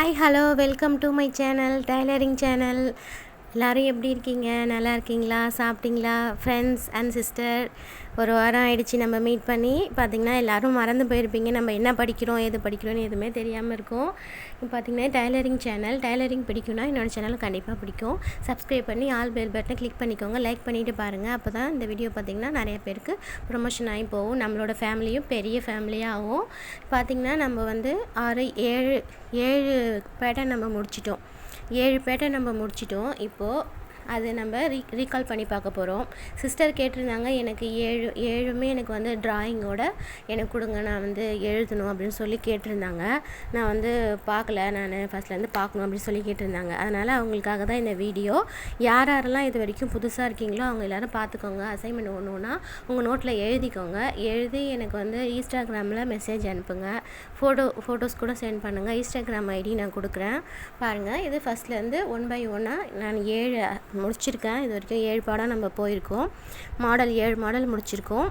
Hi hello welcome to my channel tailoring channel. எல்லோரும் எப்படி இருக்கீங்க? நல்லா இருக்கீங்களா? சாப்பிட்டீங்களா? ஃப்ரெண்ட்ஸ் அண்ட் சிஸ்டர், ஒரு வாரம் ஆகிடுச்சி நம்ம மீட் பண்ணி. பார்த்திங்கன்னா எல்லோரும் மறந்து போயிருப்பீங்க. நம்ம என்ன படிக்கிறோம் எது படிக்கிறோன்னு எதுவுமே தெரியாமல் இருக்கும். இப்போ பார்த்திங்கன்னா டைலரிங் பிடிக்கும்னா என்னோடய சேனல் கண்டிப்பாக பிடிக்கும். சப்ஸ்கிரைப் பண்ணி ஆல் பெல் பட்டனை கிளிக் பண்ணிக்கோங்க. லைக் பண்ணிவிட்டு பாருங்கள். அப்போ தான் இந்த வீடியோ பார்த்திங்கன்னா நிறைய பேருக்கு ப்ரொமோஷன் ஆகி போகும். நம்மளோட ஃபேமிலியும் பெரிய ஃபேமிலியாக ஆகும். பார்த்திங்கன்னா நம்ம வந்து 7 பேட்டர்ன் நம்ம முடிச்சிட்டோம். 7 பேட்டர்ன் நம்ம முடிச்சிட்டோம். இப்போது அது நம்ம ரீகால் பண்ணி பார்க்க போகிறோம். சிஸ்டர் கேட்டிருந்தாங்க, எனக்கு ஏழுமே எனக்கு வந்து ட்ராயிங்கோட எனக்கு கொடுங்க, நான் வந்து எழுதணும் அப்படின்னு சொல்லி கேட்டிருந்தாங்க. நான் வந்து பார்க்கல, நான் ஃபஸ்ட்லேருந்து பார்க்கணும் அப்படின்னு சொல்லி கேட்டிருந்தாங்க. அதனால் அவங்களுக்காக தான் இந்த வீடியோ. யாரெல்லாம் இது வரைக்கும் புதுசாக இருக்கீங்களோ அவங்க எல்லோரும் பார்த்துக்கோங்க. அசைன்மெண்ட் ஒன்று உங்கள் நோட்டில் எழுதிக்கோங்க. எழுதி எனக்கு வந்து இன்ஸ்டாகிராமில் மெசேஜ் அனுப்புங்க. ஃபோட்டோஸ் கூட சென்ட் பண்ணுங்கள். இன்ஸ்டாகிராம் ஐடி நான் கொடுக்குறேன் பாருங்கள். இது ஃபஸ்ட்லேருந்து 1 by 1 நான் 7 முடிச்சிருக்கேன். இது வரைக்கும் 7 பாடம் நம்ம போயிருக்கோம். 7 மாடல் முடிச்சிருக்கோம்.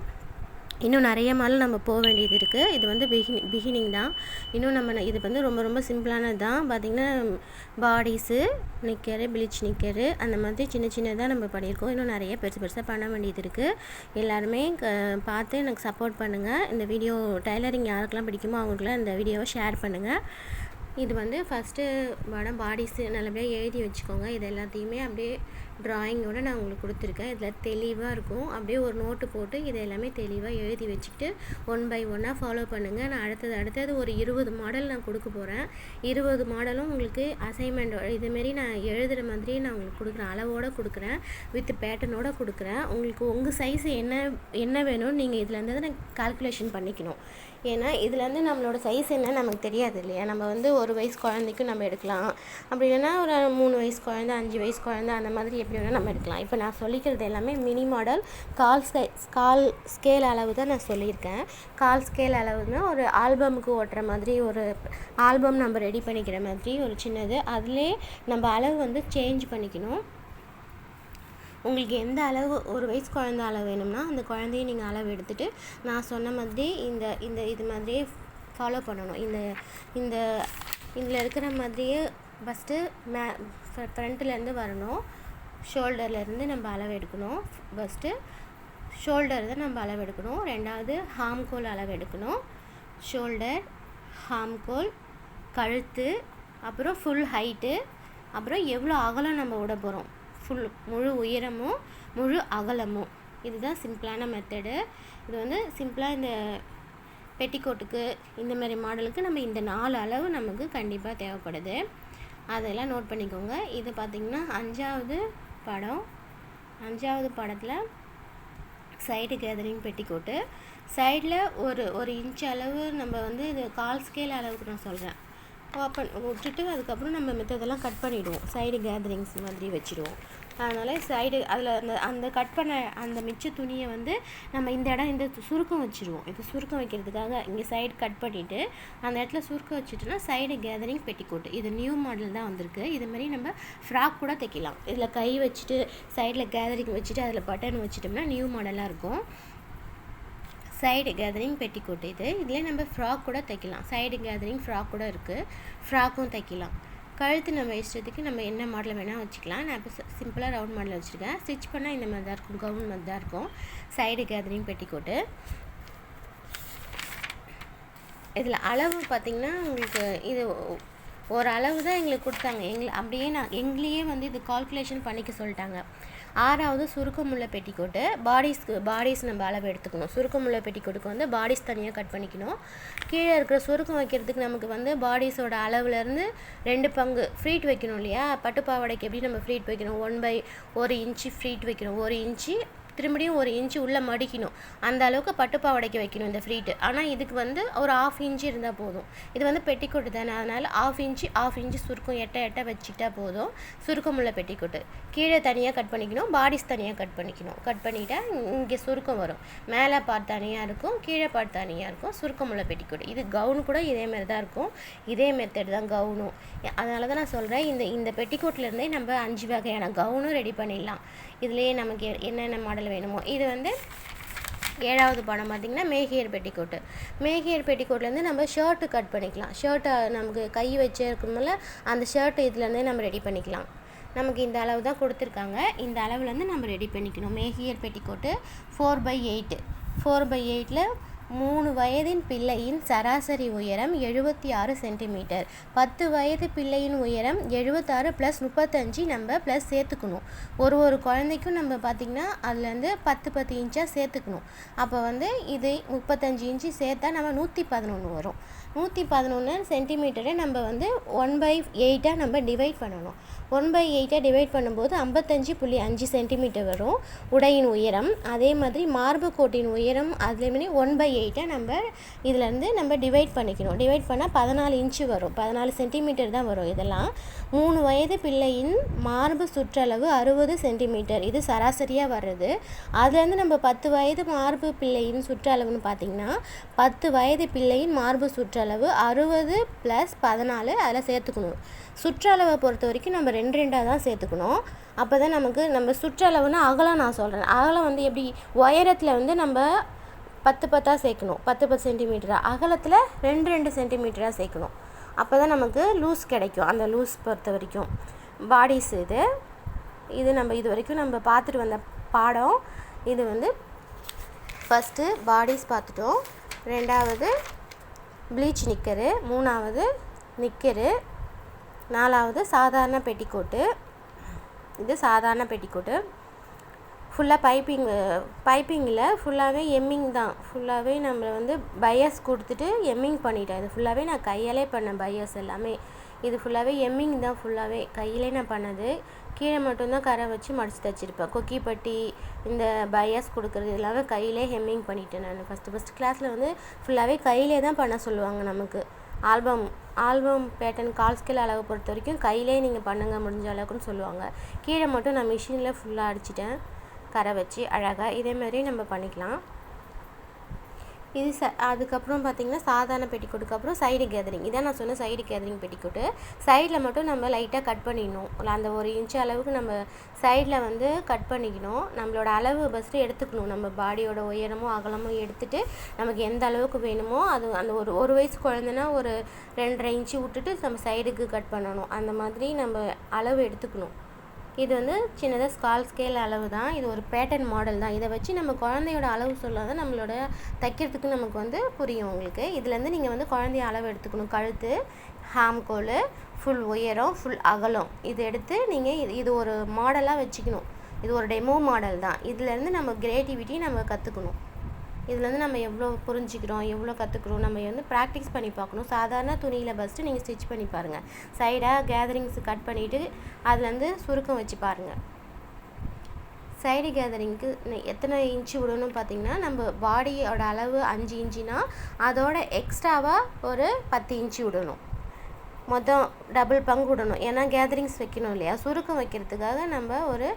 இன்னும் நிறைய மாடல் நம்ம போக வேண்டியது இருக்குது. இது வந்து பிகினிங் தான். இன்னும் நம்ம இது வந்து ரொம்ப ரொம்ப சிம்பிளானது தான். பார்த்திங்கன்னா பாடிஸு, நிக்கரு, பிளிச் நிக்கரு, அந்த மாதிரி சின்னதாக நம்ம பண்ணியிருக்கோம். இன்னும் நிறைய பெருசாக பண்ண வேண்டியது இருக்குது. எல்லாருமே பார்த்து எனக்கு சப்போர்ட் பண்ணுங்கள். இந்த வீடியோ டைலரிங் யாருக்கெல்லாம் பிடிக்குமோ அவங்களுக்குலாம் இந்த வீடியோவை ஷேர் பண்ணுங்கள். இது வந்து ஃபஸ்ட்டு பாடிஸு நல்லபடியாக எழுதி வச்சுக்கோங்க. இது எல்லாத்தையுமே அப்படியே ட்ராயிங்கோடு நான் உங்களுக்கு கொடுத்துருக்கேன். இதில் தெளிவாக இருக்கும். அப்படியே ஒரு நோட்டு போட்டு இதை எல்லாமே தெளிவாக எழுதி வச்சுக்கிட்டு 1 by 1 ஃபாலோ பண்ணுங்கள். நான் அடுத்தது ஒரு 20 மாடல் நான் கொடுக்க போகிறேன். 20 மாடலும் உங்களுக்கு அசைன்மெண்ட் இதுமாரி நான் எழுதுகிற மாதிரியே நான் உங்களுக்கு கொடுக்குறேன். அளவோடு கொடுக்குறேன், வித் பேட்டர்னோடு கொடுக்குறேன். உங்களுக்கு உங்கள் சைஸு என்ன வேணும்னு நீங்கள் இதுலேருந்து நான் கால்குலேஷன் பண்ணிக்கணும். ஏன்னா இதுலேருந்து நம்மளோட சைஸ் என்ன நமக்கு தெரியாது இல்லையா. நம்ம வந்து 1 வயசு குழந்தைக்கும் நம்ம எடுக்கலாம், அப்படி இல்லைன்னா ஒரு 3 வயசு குழந்தை, 5 வயசு குழந்தை, அந்த மாதிரி எப்படி வேணால் நம்ம எடுக்கலாம். இப்போ நான் சொல்லிக்கிறது எல்லாமே மினி மாடல், கால் ஸ்கேல் அளவு தான் நான் சொல்லியிருக்கேன். கால் ஸ்கேல் அளவுன்னா ஒரு ஆல்பமுக்கு ஓட்டுற மாதிரி, ஒரு ஆல்பம் நம்ம ரெடி பண்ணிக்கிற மாதிரி ஒரு சின்னது. அதிலே நம்ம அளவு வந்து சேஞ்ச் பண்ணிக்கணும். உங்களுக்கு எந்த அளவு 1 வயசு குழந்தை அளவு வேணும்னா அந்த குழந்தைய நீங்கள் அளவு எடுத்துகிட்டு நான் சொன்ன மாதிரி இது மாதிரியே ஃபாலோ பண்ணணும். இதில் இருக்கிற மாதிரியே ஃபஸ்ட்டு ஃப்ரண்ட்லேருந்து வரணும். ஷோல்டர்லேருந்து நம்ம அளவு எடுக்கணும். ஃபஸ்ட்டு ஷோல்டர் தான் நம்ம அளவு எடுக்கணும். ரெண்டாவது ஹாம்கோல் அளவு எடுக்கணும். ஷோல்டர், ஹாம்கோல், கழுத்து, அப்புறம் ஃபுல் ஹைட்டு, அப்புறம் எவ்வளோ அகலம் நம்ம விட போகிறோம், முழு உயரமும் முழு அகலமும். இதுதான் சிம்பிளான மெத்தடு. இது வந்து சிம்பிளாக இந்த பெட்டிக்கோட்டுக்கு இந்தமாரி மாடலுக்கு நம்ம இந்த 4 அளவு நமக்கு கண்டிப்பாக தேவைப்படுது. அதெல்லாம் நோட் பண்ணிக்கோங்க. இது பார்த்திங்கன்னா 5வது படத்தில் சைடு கேதரிங் பெட்டிக்கோட்டு. சைடில் ஒரு இன்ச் அளவு நம்ம வந்து இது கால் ஸ்கேல் அளவுக்கு நான் சொல்கிறேன். ஓப்பன் விட்டுட்டு அதுக்கப்புறம் நம்ம மித்ததெல்லாம் கட் பண்ணிவிடுவோம். சைடு கேதரிங்ஸ் மாதிரி வச்சுடுவோம். அதனால் சைடு அதில் அந்த கட் பண்ண அந்த மிச்ச துணியை வந்து நம்ம இந்த சுருக்கம் வச்சுருவோம். இது சுருக்கம் வைக்கிறதுக்காக இங்கே சைடு கட் பண்ணிவிட்டு அந்த இடத்துல சுருக்கம் வச்சுட்டோன்னா சைடு கேதரிங் பெட்டிக்கோட்டு. இது நியூ மாடல் தான் வந்திருக்கு. இது மாதிரி நம்ம ஃப்ராக் கூட தைக்கலாம். இதில் கை வச்சுட்டு சைடில் கேதரிங் வச்சுட்டு அதில் பட்டன் வச்சுட்டோம்னா நியூ மாடலாக இருக்கும். சைடு கேதரிங் பெட்டிக்கோட்டு இதில் நம்ம ஃப்ராக் கூட தைக்கலாம். சைடு கேதரிங் ஃப்ராக் கூட இருக்குது, ஃப்ராக்கும் தைக்கலாம். கழுத்து நம்ம இஷ்டத்துக்கு நம்ம என்ன மாடல் வேணால் வச்சுக்கலாம். நான் இப்போ சிம்பிளாக ரவுண்ட் மாடல் வச்சுருக்கேன். ஸ்டிச் பண்ணால் இந்த மாதிரி தான் இருக்கும், கவுன் மாதிரி தான் இருக்கும். Side gathering petticoat. இதில் அளவு பார்த்திங்கன்னா உங்களுக்கு இது ஒரு அளவு தான் எங்களுக்கு கொடுத்தாங்க. எங்களையே வந்து இது கால்குலேஷன் பண்ணிக்க சொல்லிட்டாங்க. 6வது சுருக்கமுள்ள பெட்டிக்கோட்டு. பாடிஸ் நம்ம அளவு எடுத்துக்கணும். சுருக்கமுள்ள பெட்டிக்கோட்டுக்கு வந்து பாடிஸ் தனியாக கட் பண்ணிக்கணும். கீழே இருக்கிற சுருக்கம் வைக்கிறதுக்கு நமக்கு வந்து பாடிஸோட அளவுலேருந்து 2 பங்கு ஃப்ளீட் வைக்கணும் இல்லையா. பட்டுப்பாவாடைக்கு எப்படி நம்ம ஃப்ளீட் வைக்கணும், 1 by 1 இன்ச்சு ஃப்ளீட் வைக்கணும். 1 இன்ச்சு திரும்பியும் 1 இன்ச்சு உள்ளே மடிக்கணும். அந்த அளவுக்கு பட்டுப்பாவாடைக்கு வைக்கணும் இந்த ஃப்ளீட்டு. ஆனால் இதுக்கு வந்து ஒரு 1/2 இன்ச்சு இருந்தால் போதும். இது வந்து பெட்டிக்கோட்டு தானே, அதனால் 1/2 இன்ச்சு சுருக்கம் எட்ட வச்சுக்கிட்டா போதும். சுருக்கமுள்ள பெட்டிக்கோட்டு. கீழே தனியாக கட் பண்ணிக்கணும், பாடிஸ் தனியாக கட் பண்ணிக்கணும். கட் பண்ணிவிட்டா இங்கே சுருக்கம் வரும். மேலே பார்ட் தனியாக இருக்கும், கீழே பார்ட் தனியாக இருக்கும். சுருக்கமுள்ள பெட்டிக்கோட்டு. இது கவுனு கூட இதேமாரி தான் இருக்கும். இதே மெத்தட் தான் கவுனும். அதனால தான் நான் சொல்கிறேன், இந்த பெட்டிக்கோட்லேருந்தே நம்ம 5 வகையான கவுனும் ரெடி பண்ணிடலாம். இதுலேயே நமக்கு என்னென்ன மாடல் வேணுமோ. இது வந்து ஏழாவது பாடம் பார்த்திங்கன்னா மேஹியர் பெட்டிக்கோட்டு. மேஹியர் பெட்டிக்கோட்லேருந்து நம்ம ஷர்ட்டு கட் பண்ணிக்கலாம். ஷர்ட்டை நமக்கு கை வச்சு இருக்கணும்ல, அந்த ஷர்ட்டு இதுலேருந்தே நம்ம ரெடி பண்ணிக்கலாம். நமக்கு இந்த அளவு தான் கொடுத்துருக்காங்க. இந்த அளவுலேருந்து நம்ம ரெடி பண்ணிக்கணும். மேஹியர் பெட்டிக்கோட்டு 4/8. 4/8ல் 3 வயதின் பிள்ளையின் சராசரி உயரம் 76 சென்டிமீட்டர். 10 வயது பிள்ளையின் உயரம் 76 + 35 நம்ம ப்ளஸ் சேர்த்துக்கணும். ஒரு குழந்தைக்கும் நம்ம பார்த்திங்கன்னா அதுலேருந்து 10 இன்ச்சாக சேர்த்துக்கணும். அப்போ வந்து இது 35 இன்ச்சு சேர்த்தா நம்ம 111 வரும். 111 சென்டிமீட்டரை நம்ம வந்து 1/8 நம்ம டிவைட் பண்ணணும். 1/8 டிவைட் பண்ணும்போது 55.5 சென்டிமீட்டர் வரும் உடையின் உயரம். அதே மாதிரி மார்பு கோட்டின் உயரம் அதுலேயுமே 1/8 நம்ம இதிலேருந்து நம்ம டிவைட் பண்ணிக்கணும். டிவைட் பண்ணால் 14 இன்ச்சு வரும். 14 சென்டிமீட்டர் தான் வரும். இதெல்லாம் 3 வயது பிள்ளையின் மார்பு சுற்றளவு 60 சென்டிமீட்டர். இது சராசரியாக வர்றது. அதுலேருந்து நம்ம 10 வயது மார்பு பிள்ளையின் சுற்றளவுன்னு பார்த்திங்கன்னா 10 வயது பிள்ளையின் மார்பு சுற்றளவு 60 + 14 அதில் சேர்த்துக்கணும். சுற்றளவை பொறுத்த வரைக்கும் நம்ம 2 தான் சேர்த்துக்கணும். அப்போ தான் நமக்கு நம்ம சுற்றளவுன்னா அகலம் நான் சொல்கிறேன். அகலம் வந்து எப்படி உயரத்தில் வந்து நம்ம 10 சேர்க்கணும். 10 சென்டிமீட்டரா, அகலத்தில் 2 சென்டிமீட்டராக சேர்க்கணும். அப்போ தான் நமக்கு லூஸ் கிடைக்கும். அந்த லூஸ் பொறுத்த வரைக்கும் பாடிஸ் இது நம்ம இது வரைக்கும் நம்ம பார்த்துட்டு வந்த பாடம். இது வந்து ஃபஸ்ட்டு பாடிஸ் பார்த்துட்டோம். 2வது ப்ளீச் நிக்கரு, 3வது நிக்கரு, 4வது சாதாரண பெட்டிக்கோட்டு. இது சாதாரண பெட்டிக்கோட்டு. ஃபுல்லாக பைப்பிங்கில் ஃபுல்லாகவே எம்மிங் தான். ஃபுல்லாகவே நம்ம வந்து பையஸ் கொடுத்துட்டு எம்மிங் பண்ணிட்டேன். இது ஃபுல்லாகவே நான் கையாலே பண்ணேன். பையஸ் எல்லாமே இது ஃபுல்லாகவே எம்மிங் தான். ஃபுல்லாகவே கையிலே நான் பண்ணது. கீழே மட்டும்தான் கரை வச்சு மடித்து தச்சிருப்பேன். கொக்கி பட்டி இந்த பையஸ் கொடுக்குறது எல்லாமே கையிலே ஹெம்மிங் பண்ணிட்டேன். நான் ஃபஸ்ட்டு கிளாஸில் வந்து ஃபுல்லாகவே கையிலே தான் பண்ண சொல்லுவாங்க நமக்கு. ஆல்பம் பேட்டர்ன் கால் ஸ்கேல் அளவை பொறுத்த வரைக்கும் கையிலே நீங்கள் பண்ணுங்க முடிஞ்ச அளவுக்குன்னு சொல்லுவாங்க. கீழே மட்டும் நான் மிஷினில் ஃபுல்லாக அடிச்சிட்டேன் கரை வச்சு அழகாக. இதேமாதிரி நம்ம பண்ணிக்கலாம். இது அதுக்கப்புறம் பார்த்திங்கன்னா சாதாரண பெட்டிக்கோட்டுக்கு அப்புறம் சைடு கேதரிங். இதான் நான் சொன்ன சைடு கேதரிங் பெட்டிக்கோட்டு. சைடில் மட்டும் நம்ம லைட்டாக கட் பண்ணிடணும். அந்த 1 இன்ச்சு அளவுக்கு நம்ம சைடில் வந்து கட் பண்ணிக்கணும். நம்மளோட அளவு ஃபஸ்ட்டு எடுத்துக்கணும். நம்ம பாடியோட உயரமும் அகலமும் எடுத்துகிட்டு நமக்கு எந்த அளவுக்கு வேணுமோ அது அந்த ஒரு வயசு குழந்தைன்னா ஒரு 2.5 இன்ச்சு விட்டுட்டு நம்ம சைடுக்கு கட் பண்ணணும். அந்த மாதிரி நம்ம அளவு எடுத்துக்கணும். இது வந்து சின்னதாக ஸ்கால் ஸ்கேல் அளவு தான். இது ஒரு பேட்டர்ன் மாடல் தான். இதை வச்சு நம்ம குழந்தையோட அளவு சொல்லாத நம்மளோட தைக்கிறதுக்கு நமக்கு வந்து புரியும் உங்களுக்கு. இதுலேருந்து நீங்கள் வந்து குழந்தைய அளவு எடுத்துக்கணும். கழுத்து, ஹாம்கோல், ஃபுல் உயரம், ஃபுல் அகலம் இது எடுத்து நீங்கள் இது ஒரு மாடலாக வச்சுக்கணும். இது ஒரு டெமோ மாடல் தான். இதுலேருந்து நம்ம கிரியேட்டிவிட்டி நம்ம கற்றுக்கணும். இதுலேருந்து நம்ம எவ்வளோ புரிஞ்சிக்கிறோம், எவ்வளோ கற்றுக்குறோம் நம்ம வந்து ப்ராக்டிஸ் பண்ணி பார்க்கணும். சாதாரண துணியில் ஃபஸ்ட்டு நீங்கள் ஸ்டிச் பண்ணி பாருங்கள். சைடாக கேதரிங்ஸ் கட் பண்ணிவிட்டு அதுலேருந்து சுருக்கம் வச்சு பாருங்கள். சைடு கேதரிங்க்கு எத்தனை இன்ச்சு விடணும் பார்த்திங்கன்னா நம்ம பாடியோட அளவு 5 இன்ச்சுனா அதோட எக்ஸ்ட்ராவாக ஒரு 10 இன்ச்சு விடணும். மொத்தம் டபுள் பங்கு விடணும். ஏன்னா கேதரிங்ஸ் வைக்கணும் இல்லையா, சுருக்கம் வைக்கிறதுக்காக நம்ம ஒரு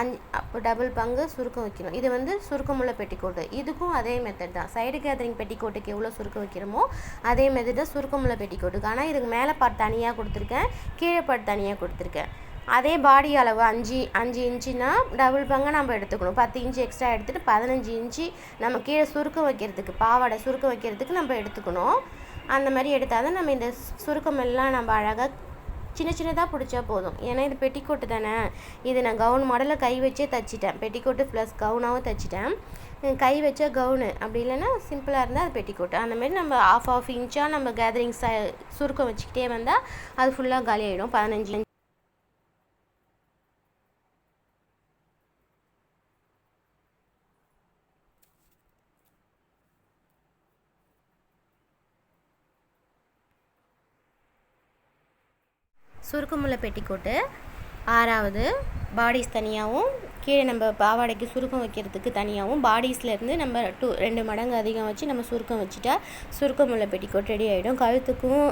5 டபுள் பங்கு சுருக்கம் வைக்கணும். இது வந்து சுருக்கமுள்ள பெட்டிக்கோட்டு. இதுக்கும் அதே மெத்தட் தான். சைடு கேதரிங் பெட்டிக்கோட்டுக்கு எவ்வளோ சுருக்கம் வைக்கிறோமோ அதே மெத்தட் தான் சுருக்கமுள்ள பெட்டிக்கோட்டுக்கு. ஆனால் இதுக்கு மேலே பார்ட் தனியாக கொடுத்துருக்கேன், கீழே பார்ட் தனியாக கொடுத்துருக்கேன். அதே பாடி அளவு 5 இன்ச்சுனா டபுள் பங்கை நம்ம எடுத்துக்கணும். 10 இன்ச்சு எக்ஸ்ட்ரா எடுத்துகிட்டு 15 இன்ச்சு நம்ம கீழே சுருக்கம் வைக்கிறதுக்கு, பாவாடை சுருக்கம் வைக்கிறதுக்கு நம்ம எடுத்துக்கணும். அந்த மாதிரி எடுத்தால் தான் நம்ம இந்த சுருக்கம் எல்லாம் நம்ம அழகாக சின்னதாக பிடிச்சா போதும். ஏன்னா இது பெட்டிக்கோட்டு தானே. இது நான் கவுன் மாடலில் கை வச்சே தைச்சிட்டேன். பெட்டிக்கோட்டு ப்ளஸ் கவுனாகவும் தைச்சிட்டேன். கை வச்ச கவுனு அப்படி இல்லைன்னா சிம்பிளாக இருந்தால் அது பெட்டிக்கோட்டு. அந்தமாரி நம்ம ஆஃப் இன்ச்சாக நம்ம கேதரிங் சுருக்கம் வச்சுக்கிட்டே வந்தால் அது ஃபுல்லாக காலி ஆகிடும். 15 சுருக்கமுள்ள பெட்டிக்கோட்டு. 6வது பாடிஸ் தனியாகவும் கீழே நம்ம பாவாடைக்கு சுருக்கம் வைக்கிறதுக்கு தனியாகவும் பாடிஸ்லேருந்து நம்ம 2 மடங்கு அதிகம் வச்சு நம்ம சுருக்கம் வச்சுட்டா சுருக்கமுள்ள பெட்டிக்கோட் ரெடி ஆகிடும். கழுத்துக்கும்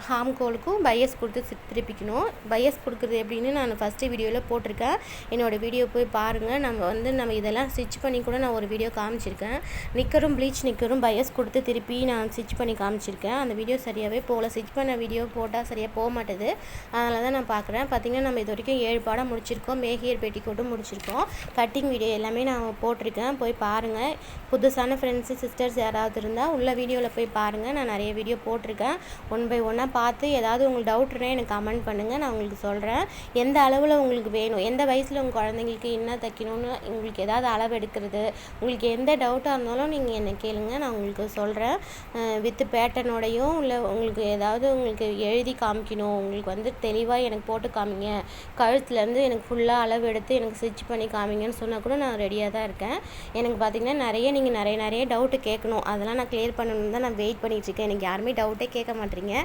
ஹார்ம் கோலுக்கும் பையஸ் கொடுத்து திருப்பிக்கணும். பையஸ் கொடுக்குறது எப்படின்னு நான் ஃபஸ்ட்டு வீடியோவில் போட்டிருக்கேன். என்னோடய வீடியோ போய் பாருங்கள். நம்ம இதெல்லாம் ஸ்டிச் பண்ணி கூட நான் ஒரு வீடியோ காமிச்சிருக்கேன். நிக்கரும் ப்ளீச் நிக்கரும் பையஸ் கொடுத்து திருப்பி நான் ஸ்டிச் பண்ணி காமிச்சிருக்கேன். அந்த வீடியோ சரியாகவே போகல. ஸ்டிச் பண்ண வீடியோ போட்டால் சரியாக போக மாட்டேது. அதனால தான் நான் பார்க்குறேன். பார்த்திங்கன்னா நம்ம இது வரைக்கும் 7 பாடம் முடிச்சிருக்கோம். மேஹியர் பெட்டிக்கோட்டும் முடிச்சிருக்கோம். கட்டிங் வீடியோ எல்லாமே நான் போட்டிருக்கேன். போய் பாருங்கள். புதுசான ஃப்ரெண்ட்ஸு சிஸ்டர்ஸ் யாராவது இருந்தால் உள்ள வீடியோவில் போய் பாருங்கள். நான் நிறைய வீடியோ போட்டிருக்கேன். 1 by 1 பார்த்து ஏதாவது உங்களுக்கு டவுட்னா எனக்கு கமெண்ட் பண்ணுங்கள். நான் உங்களுக்கு சொல்கிறேன். எந்த அளவில் உங்களுக்கு வேணும், எந்த வயசில் உங்கள் குழந்தைங்களுக்கு என்ன தைக்கணும்னு உங்களுக்கு ஏதாவது அளவு எடுக்கிறது, உங்களுக்கு எந்த டவுட்டாக இருந்தாலும் நீங்கள் என்னை கேளுங்க. நான் உங்களுக்கு சொல்கிறேன். வித் பேட்டர்னோடையும் இல்லை உங்களுக்கு ஏதாவது உங்களுக்கு எழுதி காமிக்கணும், உங்களுக்கு தெளிவாக எனக்கு போட்டு காமிங்க, கழுத்துலேருந்து எனக்கு ஃபுல்லாக அளவு எடுத்து எனக்கு ஸ்டிச் பண்ணி காமிங்கன்னு சொன்னால் கூட நான் ரெடியாக தான் இருக்கேன். எனக்கு பார்த்திங்கன்னா நீங்கள் நிறைய டவுட்டு கேட்கணும். அதெல்லாம் நான் கிளியர் பண்ணணும்னு தான் நான் வெயிட் பண்ணிகிட்ருக்கேன். எனக்கு யாருமே டவுட்டே கேட்க மாட்டேறீங்க.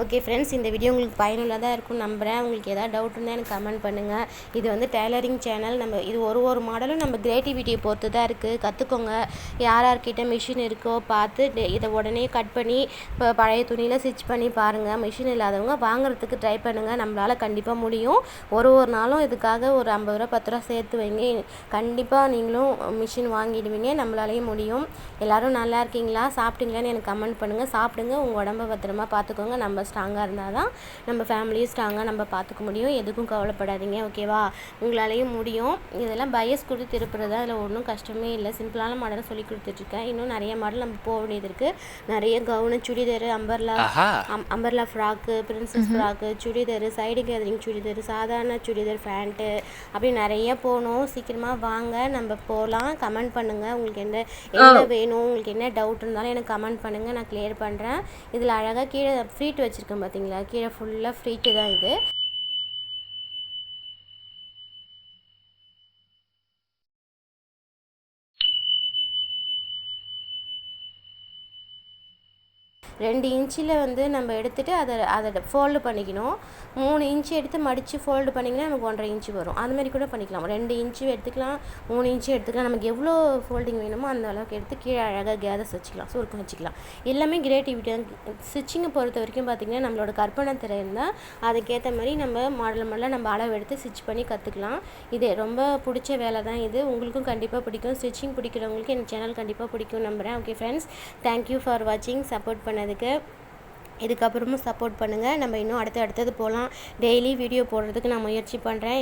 ஓகே ஃப்ரெண்ட்ஸ், இந்த வீடியோ உங்களுக்கு பயனுள்ளதாக இருக்கும்னு நம்புகிறேன். உங்களுக்கு எதாவது டவுட் இருந்தால் எனக்கு கமெண்ட் பண்ணுங்கள். இது டெய்லரிங் சேனல். நம்ம இது ஒரு மாடலும் நம்ம கிரியேட்டிவிட்டியை பொறுத்து தான் இருக்குது. கற்றுக்கோங்க. யார்கிட்ட மிஷின் இருக்கோ பார்த்து இதை உடனே கட் பண்ணி இப்போ பழைய துணியில் ஸ்டிச் பண்ணி பாருங்கள். மிஷின் இல்லாதவங்க வாங்குறதுக்கு ட்ரை பண்ணுங்கள். நம்மளால் கண்டிப்பாக முடியும். ஒரு நாளும் இதுக்காக ஒரு 50 ரூபா 10 ரூபா சேர்த்து வைங்க. கண்டிப்பாக நீங்களும் மிஷின் வாங்கிடுவீங்க. நம்மளாலேயும் முடியும். எல்லோரும் நல்லா இருக்கீங்களா, சாப்பிட்டீங்களான்னு எனக்கு கமெண்ட் பண்ணுங்கள். சாப்பிடுங்க. உங்கள் உடம்பை பத்திரமா பார்த்துக்கோங்க. நம்ம ஸ்ட்ராங்காக இருந்தால் தான் நம்ம ஃபேமிலியும் ஸ்ட்ராங்காக நம்ம பார்த்துக்க முடியும். எதுக்கும் கவலைப்படாதீங்க. ஓகேவா? உங்களாலேயும் முடியும். இதெல்லாம் பையஸ் கொடுத்து திருப்புறது அதில் ஒன்றும் கஷ்டமே இல்லை. சிம்பிளான மாடலை சொல்லி கொடுத்துட்ருக்கேன். இன்னும் நிறைய மாடல் நம்ம போக வேண்டியது இருக்குது. நிறைய gown, churidar, umbrella frock, princess frock, churidar, side gathering churidar, சாதாரண சுடிதார், ஃபேண்ட்டு, அப்படி நிறைய போகணும். சீக்கிரமாக வாங்க, நம்ம போகலாம். கமெண்ட் பண்ணுங்கள். உங்களுக்கு என்ன வேணும், உங்களுக்கு என்ன டவுட் இருந்தாலும் எனக்கு கமெண்ட் பண்ணுங்கள். நான் கிளியர் பண்ணுறேன். இதில் அழகாக கீழே ஃப்ரீட் வச்சுருக்கேன் பார்த்தீங்களா? கீழே ஃபுல்லாக ஃப்ரீட்டு தான் இது. ரெண்டு இன்ச்சில் நம்ம எடுத்துகிட்டு அதை ஃபோல்டு பண்ணிக்கணும். 3 இன்ச்சு எடுத்து மடித்து ஃபோல்டு பண்ணிங்கன்னா நமக்கு 1.5 இன்ச்சு வரும். அதுமாதிரி கூட பண்ணிக்கலாம். 2 இன்ச்சு எடுத்துக்கலாம், 3 இன்ச்சு எடுத்துக்கலாம். நமக்கு எவ்வளோ ஃபோல்டிங் வேணுமோ அந்த அளவுக்கு எடுத்து கீழே அழகாக கேதர்ஸ் வச்சுக்கலாம், சுருக்கம் வச்சுக்கலாம். எல்லாமே கிரியேட்டிவிட்டி. ஸ்டிச்சிங்கை பொறுத்த வரைக்கும் பார்த்திங்கன்னா நம்மளோட கற்பனை திரை இருந்தால் அதுக்கேற்ற மாதிரி நம்ம மாடலாக நம்ம அளவு எடுத்து ஸ்டிச் பண்ணி கற்றுக்கலாம். இது ரொம்ப பிடிச்ச வேலை தான் இது. உங்களுக்கும் கண்டிப்பாக பிடிக்கும். ஸ்டிச்சிங் பிடிக்கிறவங்களுக்கு என் சேனல் கண்டிப்பாக பிடிக்கும் நம்புகிறேன். ஓகே ஃப்ரெண்ட்ஸ், தேங்க்யூ ஃபார் வாட்சிங். சப்போர்ட் பண்ணதுக்கு இதுக்கப்புறமும் சப்போர்ட் பண்ணுங்கள். நம்ம இன்னும் அடுத்தது போகலாம். டெய்லி வீடியோ போடுறதுக்கு நான் முயற்சி பண்ணுறேன்.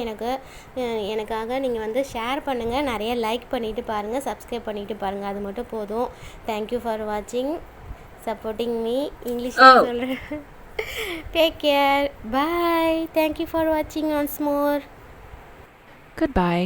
எனக்காக நீங்கள் ஷேர் பண்ணுங்கள். நிறைய லைக் பண்ணிவிட்டு பாருங்கள், சப்ஸ்கிரைப் பண்ணிவிட்டு பாருங்கள். அது மட்டும் போதும். தேங்க்யூ ஃபார் வாட்சிங், சப்போர்ட்டிங் மீ. இங்கிலீஷில் சொல்கிறேன். Take care, bye. Thank you for வாட்சிங் ஒன்ஸ் மோர். Goodbye.